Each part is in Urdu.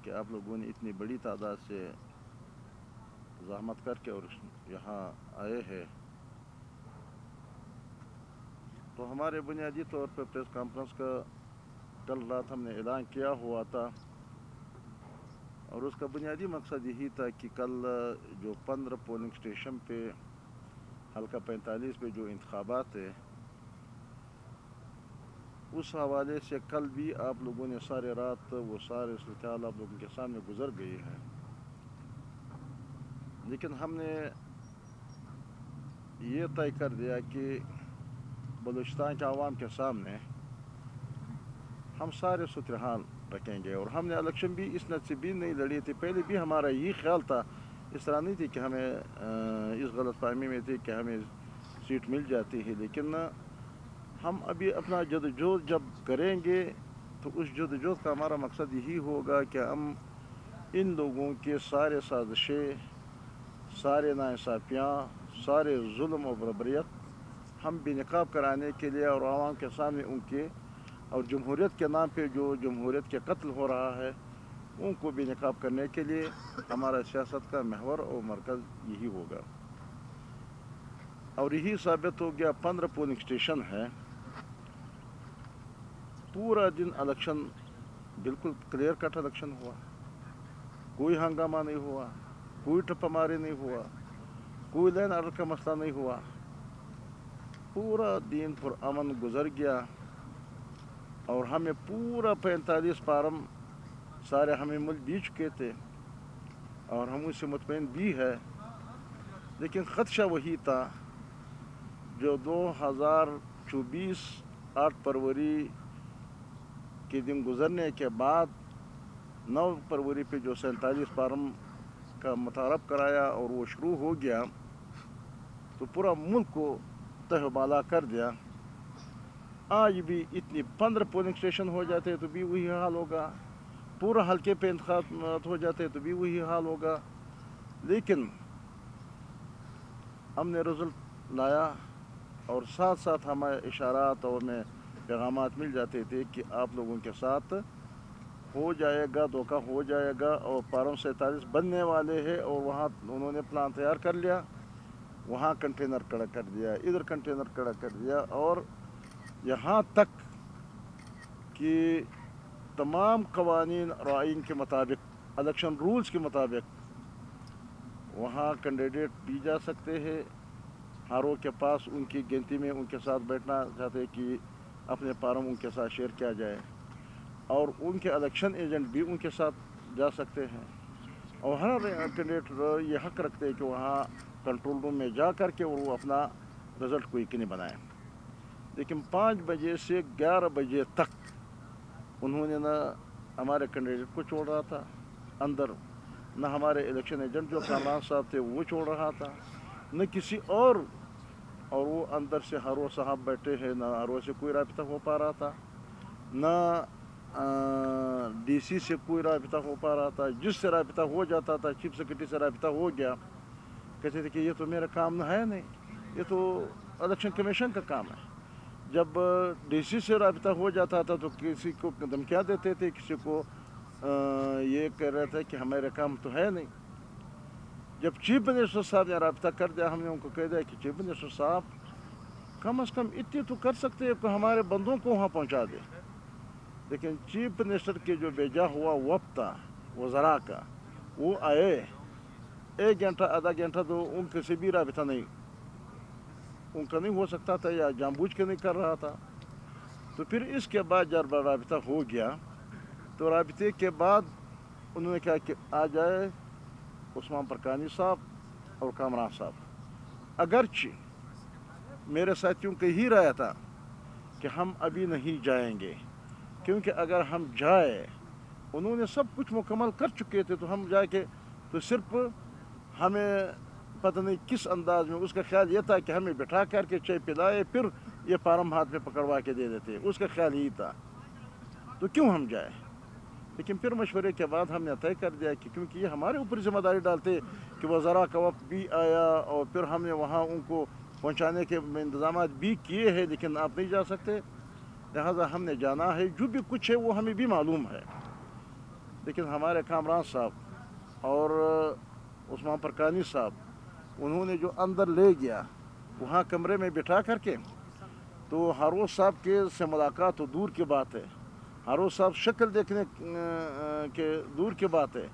کہ آپ لوگوں نے اتنی بڑی تعداد سے زحمت کر کے اور یہاں آئے ہیں. تو ہمارے بنیادی طور پہ پریس کانفرنس کا کل رات ہم نے اعلان کیا ہوا تھا، اور اس کا بنیادی مقصد یہی تھا کہ کل جو 15 پولنگ اسٹیشن پہ حلقہ 45 پہ جو انتخابات ہے، اس حوالے سے کل بھی آپ لوگوں نے سارے رات وہ سارے صورتحال آپ لوگوں کے سامنے گزر گئی ہے. لیکن ہم نے یہ طے کر دیا کہ بلوچستان کے عوام کے سامنے ہم سارے صورتحال رکھیں گے. اور ہم نے الیکشن بھی اس نیت سے بھی نہیں لڑی تھی. پہلے بھی ہمارا یہی خیال تھا، اس طرح نہیں تھی کہ ہمیں اس غلط فہمی میں تھی کہ ہمیں سیٹ مل جاتی ہے. لیکن ہم ابھی اپنا جدوجہد جب کریں گے تو اس جدوجہد کا ہمارا مقصد یہی ہوگا کہ ہم ان لوگوں کے سارے سازشیں، سارے ناانصافیاں، سارے ظلم و بربریت ہم بے نقاب کرانے کے لیے اور عوام کے سامنے ان کے اور جمہوریت کے نام پہ جو جمہوریت کے قتل ہو رہا ہے ان کو بے نقاب کرنے کے لیے ہمارا سیاست کا محور اور مرکز یہی ہوگا. اور یہی ثابت ہو گیا. 15 پولنگ اسٹیشن ہے، پورا دن الیکشن بالکل کلیئر کٹ الیکشن ہوا، کوئی ہنگامہ نہیں ہوا، کوئی ٹپا ماری نہیں ہوا، کوئی لین آرڈر کا مسئلہ نہیں ہوا. پورا دن پرامن گزر گیا. اور ہمیں پورا 45 فارم سارے ہمیں ملک دی چکے تھے اور ہم اس سے مطمئن بھی ہے. لیکن خدشہ وہی تھا جو 2024 8 فروری کے دن گزرنے کے بعد 9 فروری پہ جو 47 فارم کا متعارف کرایا اور وہ شروع ہو گیا تو پورا ملک کو تہ و بالا کر دیا. آج بھی اتنی 15 پولنگ اسٹیشن ہو جاتے تو بھی وہی حال ہوگا، پورا حلقے پہ انتخابات ہو جاتے تو بھی وہی حال ہوگا. لیکن ہم نے رزلٹ لایا اور ساتھ ساتھ ہمیں اشارات اور میں پیغامات مل جاتے تھے کہ آپ لوگوں کے ساتھ ہو جائے گا، دھوکہ ہو جائے گا اور فارم 47 بننے والے ہیں. اور وہاں انہوں نے پلان تیار کر لیا، وہاں کنٹینر کھڑا کر دیا، ادھر کنٹینر کھڑا کر دیا، اور یہاں تک کہ تمام قوانین اور آئین کے مطابق، الیکشن رولز کے مطابق وہاں کینڈیڈیٹ بھی جا سکتے ہیں. ہر وہ کے پاس ان کی گنتی میں ان کے ساتھ بیٹھنا چاہتے کہ اپنے فارم ان کے ساتھ شیئر کیا جائے، اور ان کے الیکشن ایجنٹ بھی ان کے ساتھ جا سکتے ہیں. اور ہر کینڈیڈیٹ یہ حق رکھتے ہیں کہ وہاں کنٹرول روم میں جا کر کے وہ اپنا رزلٹ کو یقینی بنائیں. لیکن 5 بجے سے 11 بجے تک انہوں نے نہ ہمارے کینڈیڈیٹ کو چھوڑ رہا تھا اندر، نہ ہمارے الیکشن ایجنٹ جو کامران صاحب تھے وہ چھوڑ رہا تھا، نہ کسی اور وہ اندر سے ہر وہ صاحب بیٹھے ہیں، نہ ہر وہ سے کوئی رابطہ ہو پا رہا تھا، نہ ڈی سی سے کوئی رابطہ ہو پا رہا تھا. جس سے رابطہ ہو جاتا تھا، چیف سیکرٹری سے رابطہ ہو گیا، کہتے تھے کہ یہ تو میرا کام ہے نہیں، یہ تو الیکشن کمیشن کا کام ہے. جب ڈی سی سے رابطہ ہو جاتا تھا تو کسی کو دھمکیاں دیتے تھے، کسی کو یہ کہہ رہے تھے کہ ہمارا کام تو ہے نہیں. جب چیف منسٹر صاحب نے رابطہ کر دیا، ہم نے ان کو کہہ دیا کہ چیف منسٹر صاحب کم از کم اتنی تو کر سکتے ہیں کہ ہمارے بندوں کو وہاں پہنچا دے. لیکن چیف منسٹر کے جو بھیجا ہوا وفد تھا وزراء کا، وہ آئے 1 گھنٹہ آدھا گھنٹہ تو ان کے سے بھی رابطہ نہیں، ان کا نہیں ہو سکتا تھا یا جان بوجھ کے نہیں کر رہا تھا. تو پھر اس کے بعد جب رابطہ ہو گیا تو رابطے کے بعد انہوں نے کہا کہ آ جائے عثمان پرکانی صاحب اور کامران صاحب. اگرچہ میرے ساتھیوں کا ہی رائے تھا کہ ہم ابھی نہیں جائیں گے، کیونکہ اگر ہم جائے، انہوں نے سب کچھ مکمل کر چکے تھے، تو ہم جا کے تو صرف ہمیں پتہ نہیں کس انداز میں، اس کا خیال یہ تھا کہ ہمیں بٹھا کر کے چائے پلائے پھر یہ فارم ہاتھ میں پکڑوا کے دے دیتے، اس کا خیال یہی تھا. تو کیوں ہم جائیں؟ لیکن پھر مشورے کے بعد ہم نے طے کر دیا کہ کیونکہ یہ ہمارے اوپر ذمہ داری ڈالتے کہ وزراء کا وفد بھی آیا اور پھر ہم نے وہاں ان کو پہنچانے کے انتظامات بھی کیے ہیں، لیکن آپ نہیں جا سکتے، لہٰذا ہم نے جانا ہے. جو بھی کچھ ہے وہ ہمیں بھی معلوم ہے، لیکن ہمارے کامران صاحب اور عثمان پرکانی صاحب انہوں نے جو اندر لے گیا وہاں کمرے میں بٹھا کر کے، تو ہاروز صاحب کے سے ملاقات تو دور کی بات ہے، ہاروز صاحب شکل دیکھنے کے دور کی بات ہے،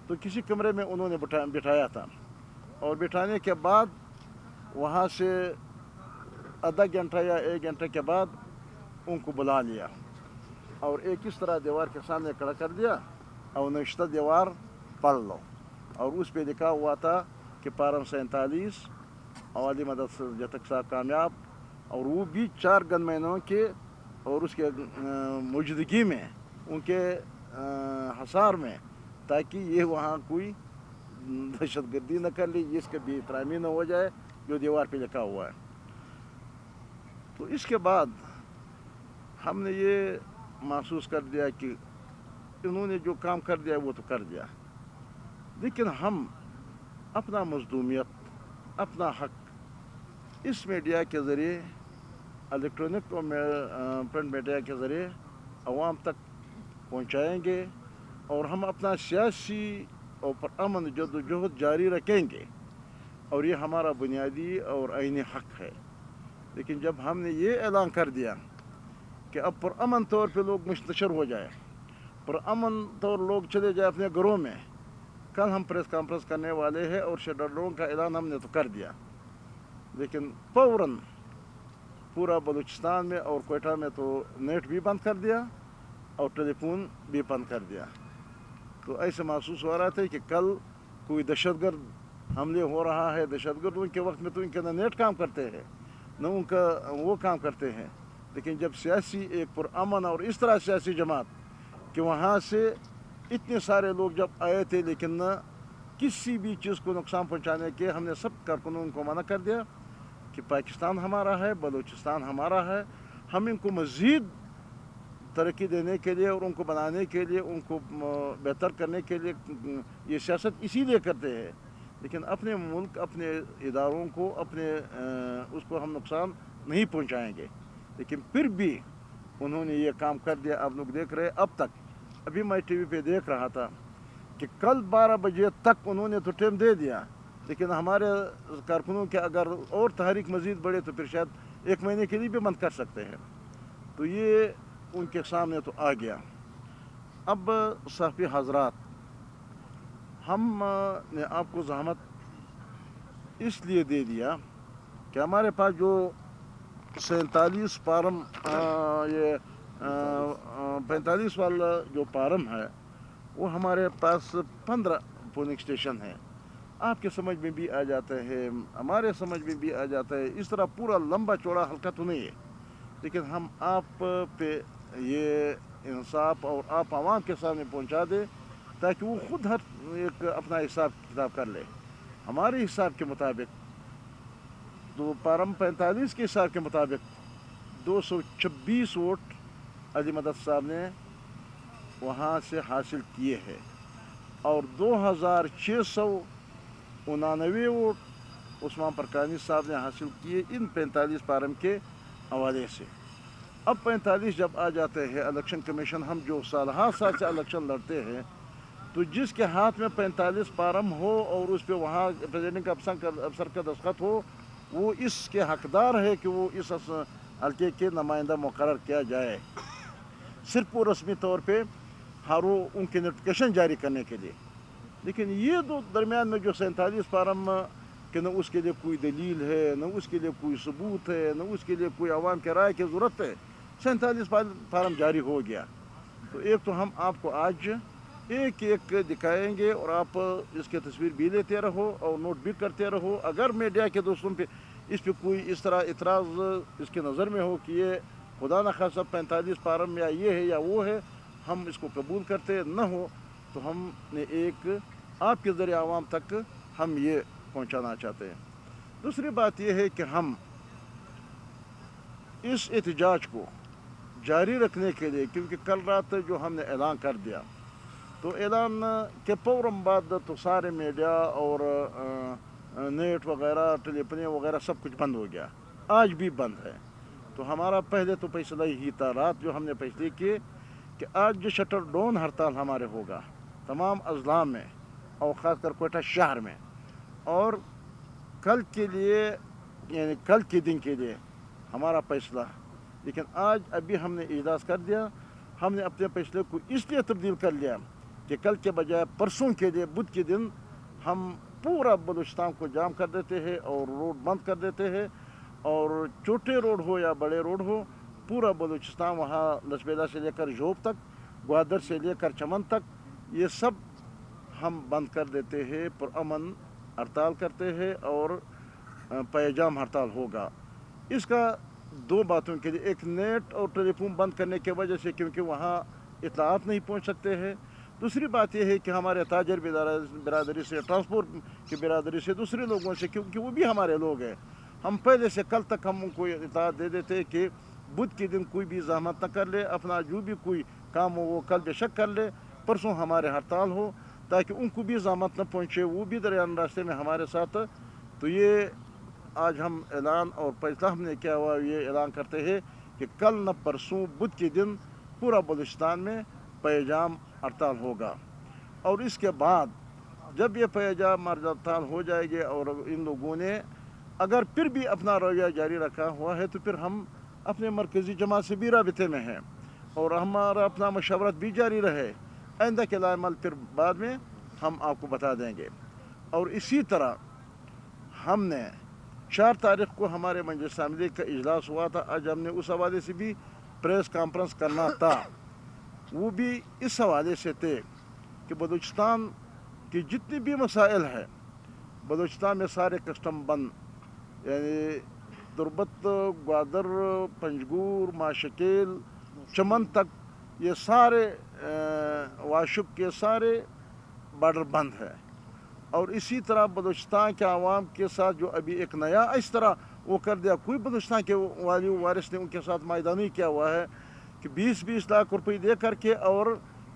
تو کسی کمرے میں انہوں نے بٹھایا تھا، اور بٹھانے کے بعد وہاں سے آدھا گھنٹہ یا 1 گھنٹے کے بعد ان کو بلا لیا اور ایک اس طرح دیوار کے سامنے کھڑا کر دیا اور نشتہ دیوار پڑھ لو، اور اس پہ لکھا ہوا تھا کہ پارم 47 عوالی مدد جتک صاحب کامیاب، اور وہ بھی 4 گن مینوں کے اور اس کے موجودگی میں ان کے حصار میں، تاکہ یہ وہاں کوئی دہشت گردی نہ کر لی، اس کے بے احترامی نہ ہو جائے جو دیوار پہ لکھا ہوا ہے۔ تو اس کے بعد ہم نے یہ محسوس کر دیا کہ انہوں نے جو کام کر دیا وہ تو کر دیا، لیکن ہم اپنا مظلومیت، اپنا حق اس میڈیا کے ذریعے، الیکٹرانک اور پرنٹ میڈیا کے ذریعے عوام تک پہنچائیں گے، اور ہم اپنا سیاسی اور پرامن جدوجہد جاری رکھیں گے، اور یہ ہمارا بنیادی اور آئینی حق ہے۔ لیکن جب ہم نے یہ اعلان کر دیا کہ اب پرامن طور پہ لوگ منتشر ہو جائے، پرامن طور لوگ چلے جائے اپنے گھروں میں، کل ہم پریس کانفرنس کرنے والے ہیں اور شٹر ڈاؤن کا اعلان ہم نے تو کر دیا، لیکن فوراً پورا بلوچستان میں اور کوئٹہ میں تو نیٹ بھی بند کر دیا اور ٹیلی فون بھی بند کر دیا۔ تو ایسے محسوس ہو رہا تھا کہ کل کوئی دہشت گرد حملے ہو رہا ہے۔ دہشت گردوں کے وقت میں تو ان کے نہ نیٹ کام کرتے ہیں نہ ان کا وہ کام کرتے ہیں، لیکن جب سیاسی ایک پرامن اور اس طرح سیاسی جماعت کہ وہاں سے اتنے سارے لوگ جب آئے تھے، لیکن نہ کسی بھی چیز کو نقصان پہنچانے کے، ہم نے سب کارکنوں کو منع کر دیا کہ پاکستان ہمارا ہے، بلوچستان ہمارا ہے، ہم ان کو مزید ترقی دینے کے لیے اور ان کو بنانے کے لیے، ان کو بہتر کرنے کے لیے یہ سیاست اسی لیے کرتے ہیں، لیکن اپنے ملک، اپنے اداروں کو، اپنے اس کو ہم نقصان نہیں پہنچائیں گے۔ لیکن پھر بھی انہوں نے یہ کام کر دیا۔ آپ لوگ دیکھ رہے اب تک، ابھی میں ٹی وی پہ دیکھ رہا تھا کہ کل 12 بجے تک انہوں نے تو ٹائم دے دیا، لیکن ہمارے کارکنوں کے اگر اور تحریک مزید بڑھے تو پھر شاید 1 مہینے کے لیے بھی بند کر سکتے ہیں۔ تو یہ ان کے سامنے تو آ گیا۔ اب صحافی حضرات، ہم نے آپ کو زحمت اس لیے دے دیا کہ ہمارے پاس جو 47 فارم، یہ 45 والا جو فارم ہے، وہ ہمارے پاس 15 پولنگ اسٹیشن ہیں۔ آپ کے سمجھ میں بھی آ جاتے ہیں، ہمارے سمجھ میں بھی آ جاتا ہے، اس طرح پورا لمبا چوڑا حلقہ تو نہیں ہے، لیکن ہم آپ پہ یہ انصاف اور آپ عوام کے سامنے پہنچا دیں تاکہ وہ خود ہر ایک اپنا حساب کتاب کر لے۔ ہمارے حساب کے مطابق، تو فارم 45 کے حساب کے مطابق 226 ووٹ علی مدد صاحب نے وہاں سے حاصل کیے ہیں، اور 2699 ووٹ عثمان پرکانی صاحب نے حاصل کیے ان 45 فارم کے حوالے سے۔ اب 45 جب آ جاتے ہیں، الیکشن کمیشن، ہم جو سال سے الیکشن لڑتے ہیں، تو جس کے ہاتھ میں 45 فارم ہو اور اس پہ وہاں پریزیڈنگ افسر کا دستخط ہو، وہ اس کے حقدار ہے کہ وہ اس حلقے کے نمائندہ مقرر کیا جائے، صرف وہ رسمی طور پہ ان کی نوٹیفکیشن جاری کرنے کے لیے۔ لیکن یہ دو درمیان میں جو 47 فارم کہ نہ اس کے لیے کوئی دلیل ہے، نہ اس کے لیے کوئی ثبوت ہے، نہ اس کے لیے کوئی عوام کے رائے کی ضرورت ہے، 47 فارم جاری ہو گیا۔ تو ایک تو ہم آپ کو آج ایک ایک دکھائیں گے اور آپ اس کی تصویر بھی لیتے رہو اور نوٹ بھی کرتے رہو۔ اگر میڈیا کے دوستوں پہ اس پہ کوئی اس طرح اعتراض اس کے نظر میں ہو کہ یہ خدا نخواستہ 45 فارم یا یہ ہے یا وہ ہے، ہم اس کو قبول کرتے نہ ہو، تو ہم نے ایک آپ کے ذریعے عوام تک ہم یہ پہنچانا چاہتے ہیں۔ دوسری بات یہ ہے کہ ہم اس احتجاج کو جاری رکھنے کے لیے، کیونکہ کل رات جو ہم نے اعلان کر دیا، تو اعلان کے فوراً بعد تو سارے میڈیا اور نیٹ وغیرہ، ٹیلی فون وغیرہ سب کچھ بند ہو گیا، آج بھی بند ہے۔ تو ہمارا پہلے تو فیصلہ ہی تھا، رات جو ہم نے فیصلے کیے کہ آج جو شٹر ڈاؤن ہڑتال ہمارے ہوگا، تمام اضلاع میں اور خاص کر کوئٹہ شہر میں، اور کل کے لیے یعنی کل کے دن کے لیے ہمارا فیصلہ، لیکن آج ابھی ہم نے اجلاس کر دیا، ہم نے اپنے فیصلے کو اس لیے تبدیل کر لیا کہ کل کے بجائے پرسوں کے لیے بدھ کے دن ہم پورا بلوچستان کو جام کر دیتے ہیں اور روڈ بند کر دیتے ہیں، اور چھوٹے روڈ ہو یا بڑے روڈ ہو، پورا بلوچستان وہاں لسبیلا سے لے کر جوب تک، گوادر سے لے کر چمن تک، یہ سب ہم بند کر دیتے ہیں، پرامن ہڑتال کرتے ہیں اور پیجام ہڑتال ہوگا۔ اس کا دو باتوں کے لیے، ایک نیٹ اور ٹیلی فون بند کرنے کی وجہ سے کیونکہ وہاں اطلاعات نہیں پہنچ سکتے ہیں، دوسری بات یہ ہے کہ ہمارے تاجر برادری سے، ٹرانسپورٹ کی برادری سے، دوسرے لوگوں سے، کیونکہ وہ بھی ہمارے لوگ ہیں، ہم پہلے سے کل تک ہم ان کو اطلاعات دے دیتے ہیں کہ بدھ کے دن کوئی بھی زحمت نہ کر لے، اپنا جو بھی کوئی کام ہو وہ کل بے شک کر لے، پرسوں ہمارے ہڑتال ہو تاکہ ان کو بھی زحمت نہ پہنچے، وہ بھی درمیان راستے میں ہمارے ساتھ۔ تو یہ آج ہم اعلان اور فیصلہ ہم نے کیا ہوا، یہ اعلان کرتے ہیں کہ کل نہ پرسوں بدھ کے دن پورا بلوچستان میں پیجام ہڑتال ہوگا، اور اس کے بعد جب یہ پیجام ہڑتال ہو جائے گی اور ان لوگوں نے اگر پھر بھی اپنا رویہ جاری رکھا ہوا ہے تو پھر ہم اپنے مرکزی جماعت سے بھی رابطے میں ہیں اور ہمارا اپنا مشاورت بھی جاری رہے، آئندہ کے عمل پھر بعد میں ہم آپ کو بتا دیں گے۔ اور اسی طرح ہم نے 4 تاریخ کو ہمارے مجلس عاملہ کا اجلاس ہوا تھا، آج ہم نے اس حوالے سے بھی پریس کانفرنس کرنا تھا، وہ بھی اس حوالے سے تھے کہ بلوچستان کی جتنی بھی مسائل ہیں، بلوچستان میں سارے کسٹم بند، یعنی تربت، گوادر، پنجگور، ماشکیل، چمن تک، یہ سارے واشب کے سارے بارڈر بند ہے، اور اسی طرح بلوچستان کے عوام کے ساتھ جو ابھی ایک نیا اس طرح وہ کر دیا، کوئی بلوچستان کے والی وارث نے ان کے ساتھ معاہدہ نہیں کیا ہوا ہے کہ 20-20 لاکھ روپے دے کر کے اور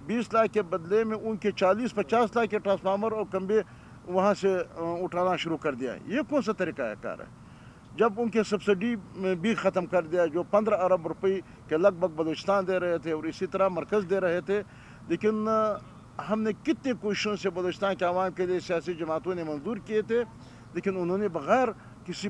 20 لاکھ کے بدلے میں ان کے 40-50 لاکھ کے ٹرانسفارمر اور کمبے وہاں سے اٹھانا شروع کر دیا۔ یہ کون سا طریقہ کار ہے؟ جب ان کے سبسڈی بھی ختم کر دیا جو 15 ارب روپے کے لگ بھگ بلوچستان دے رہے تھے اور اسی طرح مرکز دے رہے تھے، لیکن ہم نے کتنی کوششوں سے بلوچستان کے عوام کے لیے سیاسی جماعتوں نے منظور کیے تھے، لیکن انہوں نے بغیر کسی